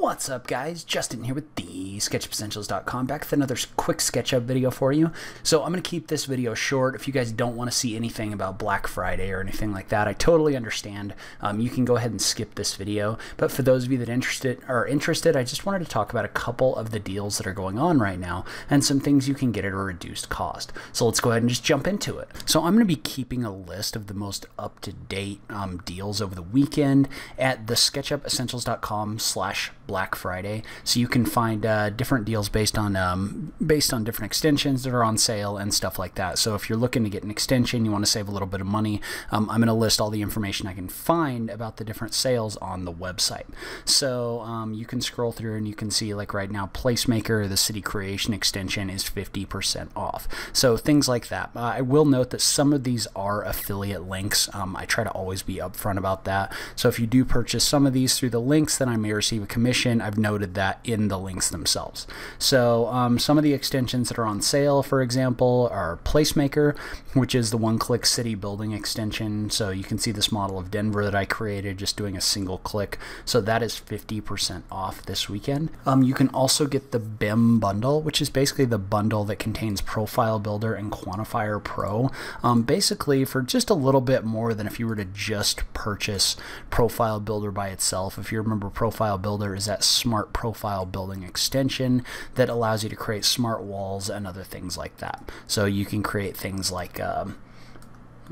What's up, guys? Justin here with TheSketchUpEssentials.com, back with another quick SketchUp video for you. So I'm going to keep this video short. If you guys don't want to see anything about Black Friday or anything like that, I totally understand. You can go ahead and skip this video. But for those of you that are interested, I just wanted to talk about a couple of the deals that are going on right now and some things you can get at a reduced cost. So let's go ahead and just jump into it. So I'm going to be keeping a list of the most up-to-date deals over the weekend at TheSketchUpEssentials.com/Black Friday, so you can find different deals based on different extensions that are on sale and stuff like that. So if you're looking to get an extension, you want to save a little bit of money, I'm going to list all the information I can find about the different sales on the website. So you can scroll through and you can see, like right now, Placemaker, the City Creation extension, is 50% off. So things like that. I will note that some of these are affiliate links. I try to always be upfront about that. So if you do purchase some of these through the links, then I may receive a commission. I've noted that in the links themselves. So some of the extensions that are on sale, for example, are Placemaker, which is the one-click city building extension. So you can see this model of Denver that I created just doing a single click. So that is 50% off this weekend. You can also get the BEM Bundle, which is basically the bundle that contains Profile Builder and Quantifier Pro, basically for just a little bit more than if you were to just purchase Profile Builder by itself. If you remember, Profile Builder is that smart profile building extension that allows you to create smart walls and other things like that. So you can create things like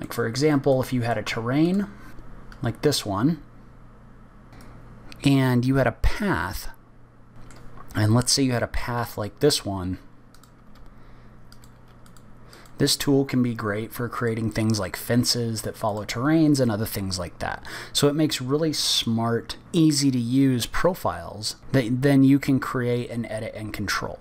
for example, if you had a terrain like this one and you had a path, and let's say you had a path like this one, this tool can be great for creating things like fences that follow terrains and other things like that. So it makes really smart, easy to use profiles that then you can create and edit and control.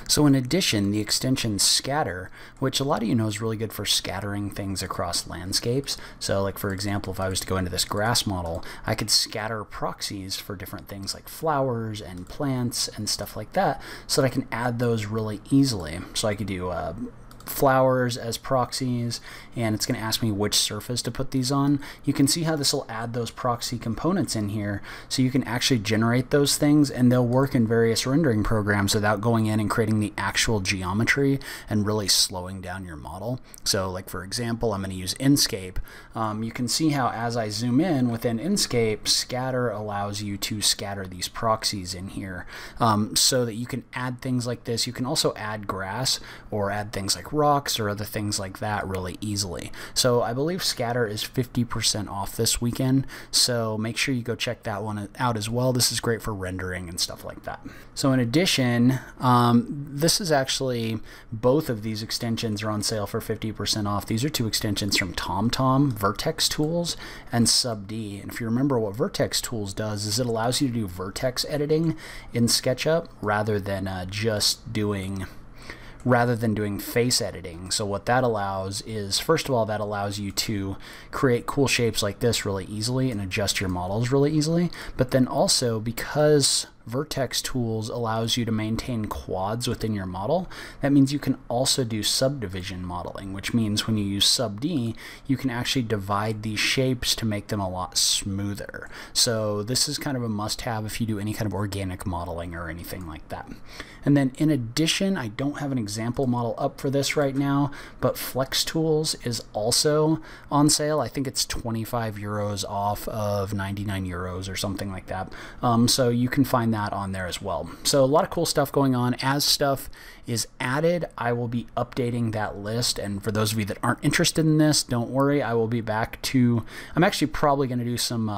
So in addition, the extension Scatter, which a lot of you know is really good for scattering things across landscapes. So like, for example, if I was to go into this grass model, I could scatter proxies for different things like flowers and plants and stuff like that, so that I can add those really easily. So I could do flowers as proxies, and it's going to ask me which surface to put these on. You can see how this will add those proxy components in here, so you can actually generate those things, and they'll work in various rendering programs without going in and creating the actual geometry and really slowing down your model. So like, for example, I'm going to use Inkscape. You can see how as I zoom in within Inkscape, Scatter allows you to scatter these proxies in here, so that you can add things like this. You can also add grass or add things like rocks or other things like that really easily. So I believe Scatter is 50% off this weekend, so make sure you go check that one out as well. This is great for rendering and stuff like that. So in addition, this is actually, both of these extensions are on sale for 50% off. These are two extensions from TomTom, Vertex Tools and SubD. And if you remember, what Vertex Tools does is it allows you to do vertex editing in SketchUp rather than doing face editing. So what that allows is, first of all, that allows you to create cool shapes like this really easily and adjust your models really easily. But then also, because Vertex Tools allows you to maintain quads within your model, that means you can also do subdivision modeling, which means when you use SubD, you can actually divide these shapes to make them a lot smoother. So this is kind of a must-have if you do any kind of organic modeling or anything like that. And then in addition, I don't have an example model up for this right now, but Flex Tools is also on sale. I think it's 25 euros off of 99 euros or something like that. So you can find that on there as well. So a lot of cool stuff going on. As stuff is added, I will be updating that list. And for those of you that aren't interested in this, don't worry, I will be back to, I'm actually probably going to do some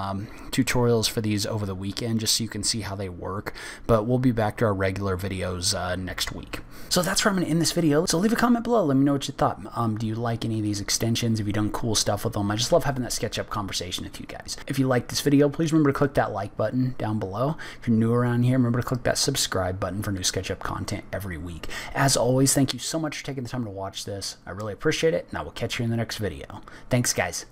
tutorials for these over the weekend just so you can see how they work, but we'll be back to our regular videos next week. So that's where I'm going to end this video. So leave a comment below. Let me know what you thought. Do you like any of these extensions? Have you done cool stuff with them? I just love having that SketchUp conversation with you guys. If you like this video, please remember to click that like button down below. If you're new around here, remember to click that subscribe button for new SketchUp content every week. As always, thank you so much for taking the time to watch this. I really appreciate it, and I will catch you in the next video. Thanks, guys.